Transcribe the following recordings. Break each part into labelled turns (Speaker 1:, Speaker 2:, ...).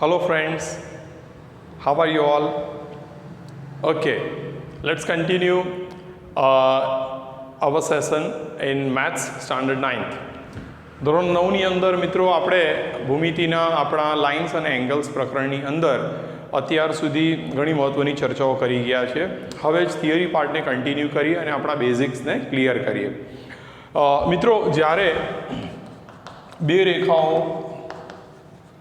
Speaker 1: Hello friends, how are you all? Okay, let's continue our session in Maths Standard 9th. ધોરણ 9ની અંદર મિત્રો આપણે ભૂમિતિના આપણા લાઇન્સ અને એંગલ્સ પ્રકરણની અંદર અત્યાર સુધી ઘણી મહત્ત્વની ચર્ચાઓ કરી ગયા છે. હવે જ થિયરી પાર્ટને કન્ટિન્યુ કરી અને આપણા બેઝિક્સને ક્લિયર કરીએ. મિત્રો, જ્યારે બે રેખાઓ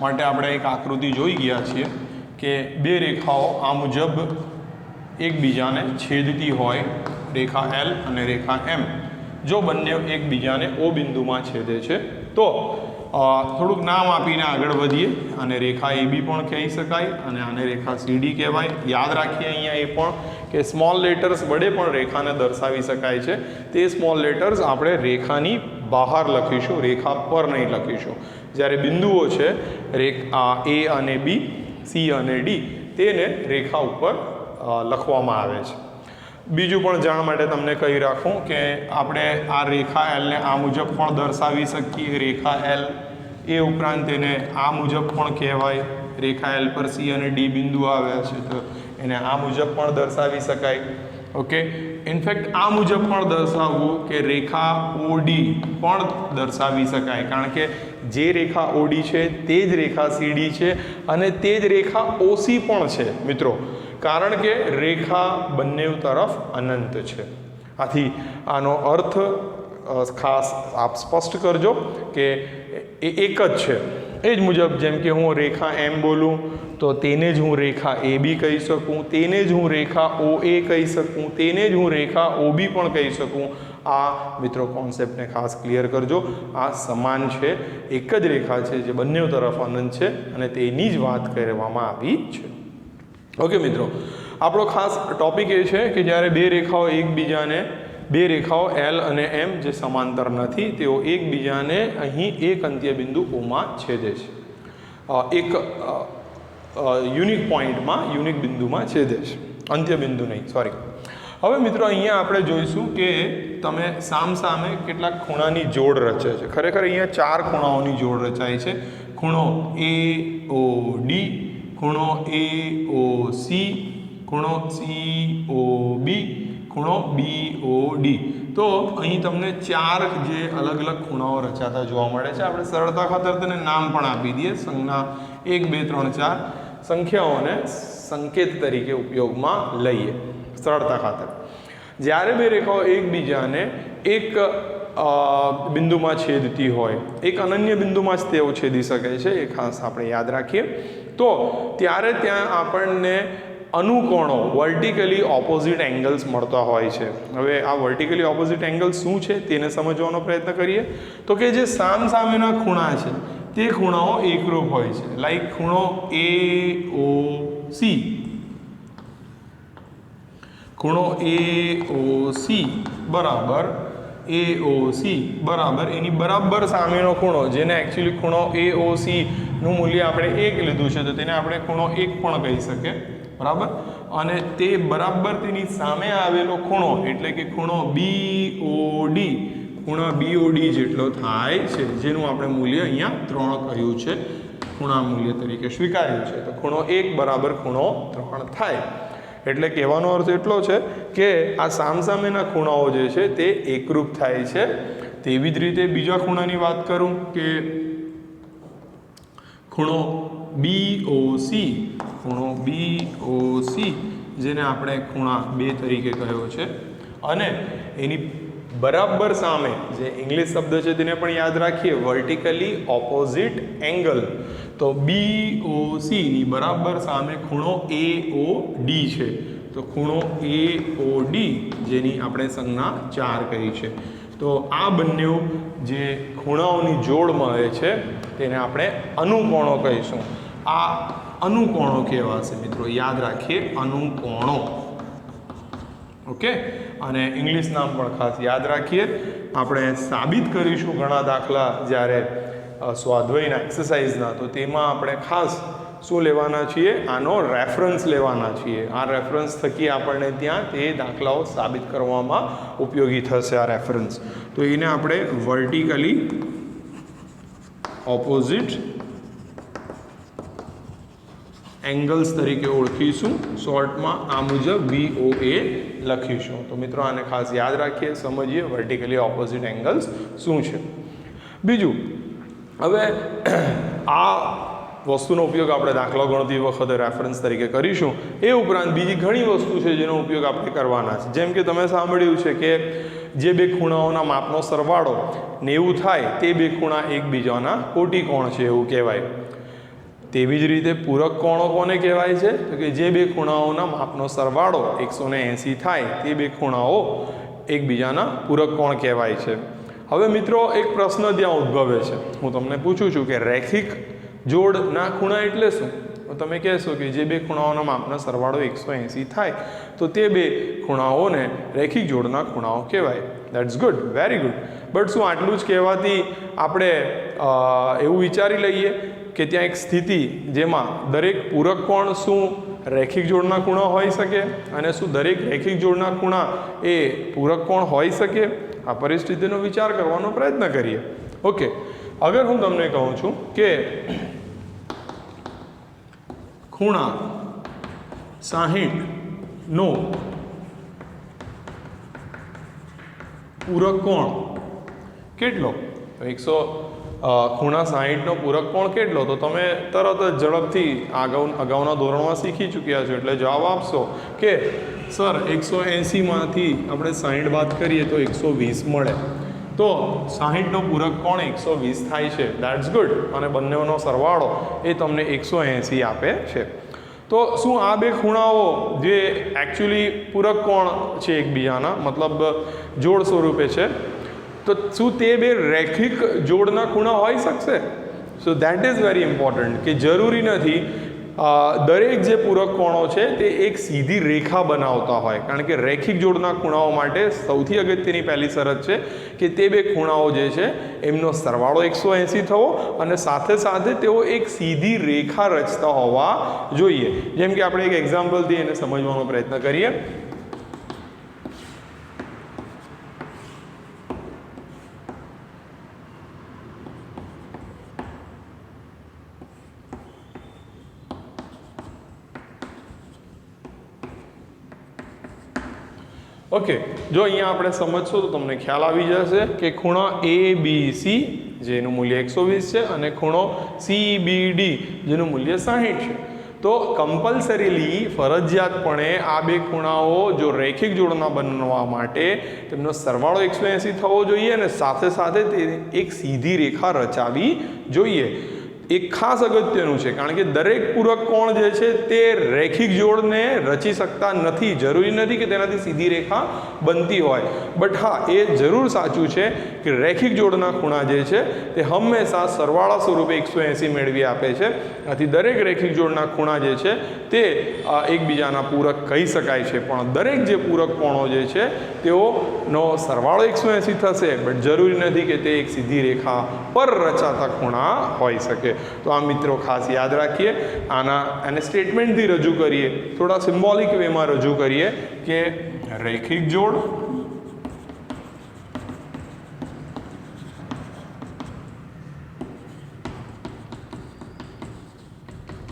Speaker 1: માટે આપણે એક આકૃતિ જોઈ ગયા છીએ કે બે રેખાઓ આ મુજબ એકબીજાને છેદતી હોય, રેખા એલ અને રેખા એમ. જો બંને એકબીજાને ઓ બિંદુમાં છેદે છે તો થોડુંક નામ આપીને આગળ વધીએ. અને રેખા એ બી પણ કહી શકાય અને આને રેખા સીડી કહેવાય. યાદ રાખીએ અહીંયા એ પણ કે સ્મોલ લેટર્સ વડે પણ રેખાને દર્શાવી શકાય છે. તે સ્મોલ લેટર્સ આપણે રેખાની બહાર લખીશું, રેખા પર નહીં લખીશું. જ્યારે બિંદુઓ છે રેખા એ અને બી, સી અને ડી, તેને રેખા ઉપર લખવામાં આવે છે. બીજું પણ જાણ માટે તમને કહી રાખું કે આપણે આ રેખા એલને આ મુજબ પણ દર્શાવી શકીએ. રેખા એલ એ ઉપરાંત તેને આ મુજબ પણ કહેવાય. રેખા એલ પર સી અને ડી બિંદુ આવ્યા છે તો એને આ મુજબ પણ દર્શાવી શકાય. ઓકે, ઇનફેક્ટ આ મુજબ પણ દર્શાવવું કે રેખા ઓડી પણ દર્શાવી શકાય, કારણ કે જે રેખા ઓડી છે તે જ રેખા સીડી છે અને તે જ રેખા ઓસી પણ છે મિત્રો, કારણ કે રેખા બંને તરફ અનંત છે. આથી આનો અર્થ ખાસ આપ સ્પષ્ટ કરજો કે એ એક જ છે. એ જ મુજબ જેમ કે હું રેખા એમ બોલું તો તેને જ હું રેખા એ બી કહી શકું, તેને જ હું રેખા ઓ એ કહી શકું, તેને જ હું રેખા ઓ બી પણ કહી શકું. આ મિત્રો કોન્સેપ્ટને ખાસ ક્લિયર કરજો. આ સમાન છે, એક જ રેખા છે જે બંને તરફ અનંત છે અને તેની જ વાત કરવામાં આવી છે. ઓકે મિત્રો, આપણો ખાસ ટોપિક એ છે કે જ્યારે બે રેખાઓ એલ અને એમ જે સમાંતર નથી તેઓ એકબીજાને અહીં એક અંત્ય બિંદુ ઓમાં છેદે છે. એક યુનિક પોઈન્ટમાં, યુનિક બિંદુમાં છેદે છે, અંત્ય બિંદુ નહીં, સોરી. હવે મિત્રો અહીંયા આપણે જોઈશું કે તમે સામે કેટલાક ખૂણાની જોડ રચે છે. ખરેખર અહીંયા 4 ખૂણાઓની જોડ રચાય છે. ખૂણો એ ઓ ડી, ખૂણો એ ઓ સી, ખૂણો સી ઓ બી, ખૂણો બી ઓ ડી. તો અહીં તમને 4 જે અલગ અલગ ખૂણાઓ રચાતા જોવા મળે છે. આપણે સરળતા ખાતર તેને નામ પણ આપી દઈએ. સંજ્ઞા 1 2 3 4 સંખ્યાઓને સંકેત તરીકે ઉપયોગમાં લઈએ સરળતા ખાતર. જ્યારે બે રેખાઓ એકબીજાને એક બિંદુમાં છેદતી હોય, એક અનન્ય બિંદુમાં જ તેઓ છેદી શકે છે, એ ખાસ આપણે યાદ રાખીએ. તો ત્યારે ત્યાં આપણને અનુકોણો, વર્ટિકલી ઓપોઝિટ એંગલ્સ મળતા હોય છે. હવે આ વર્ટિકલી ઓપોઝિટ એંગલ્સ શું છે તેને સમજવાનો પ્રયત્ન કરીએ. તો કે જે સામેના ખૂણા છે તે ખૂણાઓ એકરૂપ હોય છે. લાઈક ખૂણો એ ઓ સી, ખૂણો એ ઓ સી બરાબર એ ઓ સી બરાબર એની બરાબર સામેનો ખૂણો, જેને એકચ્યુઅલી ખૂણો એ ઓ સી નું મૂલ્ય આપણે 1 લીધું છે તો તેને આપણે ખૂણો 1 પણ કહી શકીએ, બરાબર. અને તે બરાબર તેની સામે આવેલો ખૂણો એટલે કે ખૂણો બી ઓ ડી, ખૂણા બી ઓ ડી જેટલો થાય છે, જેનું આપણે મૂલ્ય અહીંયા 3 કહ્યું છે, ખૂણા મૂલ્ય તરીકે સ્વીકાર્યું છે. તો ખૂણો 1 બરાબર ખૂણો 3 થાય. એટલે કહેવાનો અર્થ એટલો છે કે આ સામેના ખૂણાઓ જે છે તે એકરૂપ થાય છે. તેવી જ રીતે બીજા ખૂણાની વાત કરું કે ખૂણો બી ઓ સી, ખૂણો બી ઓ સી જેને આપણે ખૂણા 2 તરીકે કહ્યો છે, અને એની બરાબર સામે જે ઇંગ્લિશ શબ્દ છે તેને પણ યાદ રાખીએ, વર્ટિકલી ઓપોઝિટ એંગલ. તો બી ઓ સીની બરાબર સામે ખૂણો એ ઓ ડી છે. તો ખૂણો એ ઓ ડી જેની આપણે સંજ્ઞા 4 કહી છે. તો આ બંને જે ખૂણાઓની જોડ મળે છે તેને આપણે અનુકોણો કહીશું. આ અનુકોણો કહેવાશે મિત્રો, યાદ રાખીએ, અનુકોણો. ઓકે, અને ઇંગ્લિશ નામ પણ ખાસ યાદ રાખીએ. આપણે સાબિત કરીશું ઘણા દાખલા જ્યારે સ્વાધ્યાયના એક્સરસાઇઝના, તો તેમાં આપણે ખાસ શું લેવાના છીએ, આનો રેફરન્સ લેવાના છીએ. આ રેફરન્સ થકી આપણને ત્યાં તે દાખલાઓ સાબિત કરવામાં ઉપયોગી થશે. આ રેફરન્સ તો એને આપણે વર્ટિકલી ઓપોઝિટ એંગલ્સ તરીકે ઓળખીશું, શોર્ટમાં આ મુજબ VOA લખીશું. તો મિત્રો આને ખાસ યાદ રાખીએ, સમજીએ વર્ટિકલી ઓપોઝિટ એંગલ્સ શું છે. બીજું, હવે આ વસ્તુનો ઉપયોગ આપણે દાખલા ગણતી વખતે રેફરન્સ તરીકે કરીશું. એ ઉપરાંત બીજી ઘણી વસ્તુ છે જેનો ઉપયોગ આપણે કરવાના છે. જેમ કે તમે સાંભળ્યું છે કે જે બે ખૂણાઓના માપનો સરવાળો 90 થાય તે બે ખૂણા એકબીજાના કોટી કોણ છે એવું કહેવાય. તેવી જ રીતે પૂરક કોણો કોને કહેવાય છે? તો કે જે બે ખૂણાઓના માપનો સરવાળો 180 થાય તે બે ખૂણાઓ એકબીજાના પૂરક કોણ કહેવાય છે. હવે મિત્રો એક પ્રશ્ન ત્યાં ઉદ્ભવે છે. હું તમને પૂછું છું કે રેખિક જોડના ખૂણા એટલે શું? તો તમે કહેશો કે જે બે ખૂણાઓના માપનો સરવાળો 180 થાય તો તે બે ખૂણાઓને રેખિક જોડના ખૂણાઓ કહેવાય. That's good, very good. But શું આટલું જ કહેવાથી આપણે એવું વિચારી લઈએ કે ત્યાં એક સ્થિતિ જેમાં દરેક પૂરક કોણ શું રેખિક જોડના ખૂણા હોઈ શકે અને શું દરેક રેખિક જોડના ખૂણા એ પૂરક કોણ હોઈ શકે? આ પરિસ્થિતિનો વિચાર કરવાનો પ્રયત્ન કરીએ. ઓકે, અગર હું તમને કહું છું કે ખૂણા 60 નો પૂરક કોણ કેટલો? ખૂણા 60 નો પૂરક કોણ કેટલો? તો તમે તરત જ ઝડપથી અગાઉના ધોરણમાં શીખી ચૂક્યા છો એટલે જવાબ આપશો કે સર 180 માંથી આપણે 60 બાદ કરીએ તો 120 મળે. તો 60 નો પૂરક કોણ 120 થાય છે. That's good. અને બંનેનો સરવાળો એ તમને 180 આપે છે. તો શું આ બે ખૂણાઓ જે એકચ્યુઅલી પૂરક કોણ છે એકબીજાના, મતલબ જોડ સ્વરૂપે છે, તો શું તે બે રેખિક જોડના ખૂણા હોઈ શકશે? So that is very important કે જરૂરી નથી દરેક જે પૂરક કોણો છે તે એક સીધી રેખા બનાવતા હોય. કારણ કે રેખિક જોડના ખૂણાઓ માટે સૌથી અગત્યની પહેલી શરત છે કે તે બે ખૂણાઓ જે છે એમનો સરવાળો 180 થવો અને સાથે સાથે તેઓ એક સીધી રેખા રચતા હોવા જોઈએ. જેમ કે આપણે એક એક્ઝામ્પલથી એને સમજવાનો પ્રયત્ન કરીએ. ઓકે, જો અહીંયા આપણે સમજશો તો તમને ખ્યાલ આવી જશે કે ખૂણો ABC જેનું મૂલ્ય 120 છે અને ખૂણો CBD જેનું મૂલ્ય 60 છે. તો કમ્પલસરીલી ફરજિયાતપણે આ બે ખૂણાઓ જો રેખિક જોડના બનવા માટે તેમનો સરવાળો 180 થવો જોઈએ અને સાથે સાથે તે એક સીધી રેખા રચાવી જોઈએ. એક ખાસ અગત્યનું છે કારણ કે દરેક પૂરક કોણ જે છે તે રેખિક જોડને રચી શકતા નથી. જરૂરી નથી કે તેનાથી સીધી રેખા બનતી હોય. બટ હા, એ જરૂર સાચું છે કે રેખિક જોડના ખૂણા જે છે તે હંમેશા સરવાળા સ્વરૂપે 180 મેળવી આપે છે. આથી દરેક રેખિક જોડના ખૂણા જે છે તે એકબીજાના પૂરક કહી શકાય છે. પણ દરેક જે પૂરક કોણો જે છે તેઓનો સરવાળો 180 થશે, બટ જરૂરી નથી કે તે એક સીધી રેખા પર રચાતા ખૂણા હોઈ શકે. તો આ મિત્રો ખાસ યાદ રાખીએ. આને સ્ટેટમેન્ટથી રજૂ કરીએ, થોડા સિમ્બોલિક વેમાં રજૂ કરીએ કે રેખિક જોડ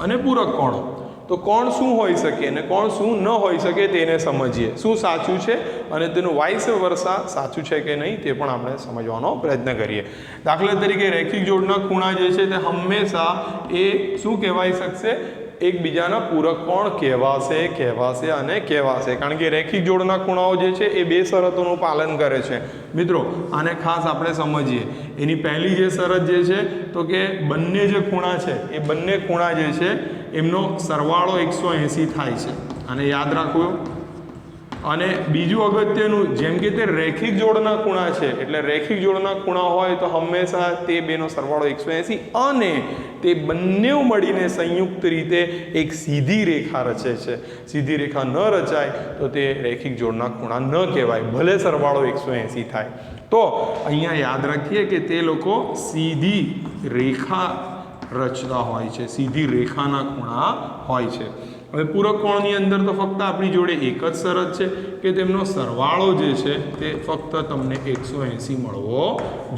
Speaker 1: અને પૂરક કોણો. તો કોણ શું હોઈ શકે અને કોણ શું ન હોઈ શકે તેને સમજીએ. શું સાચું છે અને તેનું વાઇસ વર્સા સાચું છે કે નહીં તે પણ આપણે સમજવાનો પ્રયત્ન કરીએ. દાખલા તરીકે રેખિક જોડના ખૂણા જે છે તે હંમેશા એ શું કહેવાય શકશે? એકબીજાના પૂરક કોણ કહેવાશે અને કહેવાશે. કારણ કે રેખિક જોડના ખૂણાઓ જે છે એ બે શરતોનું પાલન કરે છે. મિત્રો આને ખાસ આપણે સમજીએ. એની પહેલી જે શરત જે છે તો કે બંને જે ખૂણા છે એ બંને ખૂણા જે છે એમનો સરવાળો 180 થાય છે. આને યાદ રાખવું. અને બીજું અગત્યનું, જેમ કે તે રેખિક જોડના ખૂણા છે એટલે રેખિક જોડના ખૂણા હોય તો હંમેશા તે બેનો સરવાળો 180 અને તે બંને મળીને સંયુક્ત રીતે એક સીધી રેખા રચે છે. સીધી રેખા ન રચાય તો તે રેખિક જોડના ખૂણા ન કહેવાય, ભલે સરવાળો 180 થાય. તો અહીંયા યાદ રાખીએ કે તે લોકો સીધી રેખા રચતા હોય છે, સીધી રેખાના ખૂણા હોય છે. હવે પૂરક કોણની અંદર તો ફક્ત આપણી જોડે એક જ શરત છે કે તેમનો સરવાળો જે છે તે ફક્ત તમને 180 મળવો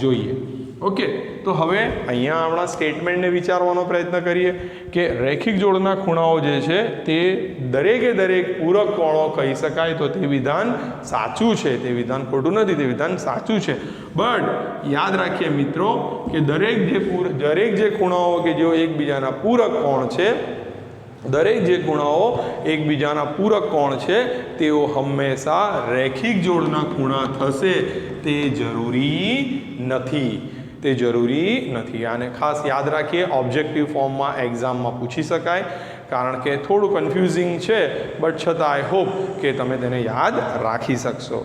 Speaker 1: જોઈએ. ઓકે, તો હવે અહીંયા આપણા સ્ટેટમેન્ટને વિચારવાનો પ્રયત્ન કરીએ કે રેખિક જોડના ખૂણાઓ જે છે તે દરેકે દરેક પૂરક કોણો કહી શકાય, તો તે વિધાન સાચું છે, તે વિધાન ખોટું નથી, તે વિધાન સાચું છે. બટ યાદ રાખીએ મિત્રો કે દરેક જે ખૂણાઓ કે જેઓ એકબીજાના પૂરક કોણ છે, દરેક જે ખૂણાઓ એકબીજાના પૂરક કોણ છે તેઓ હંમેશા રેખિક જોડના ખૂણા થશે તે જરૂરી નથી, તે જરૂરી નથી. આને ખાસ યાદ રાખીએ, ઓબ્જેક્ટિવ ફોર્મમાં એક્ઝામમાં પૂછી શકાય, કારણ કે થોડું કન્ફ્યુઝિંગ છે, બટ છતાં આઈ હોપ કે તમે તેને યાદ રાખી શકશો.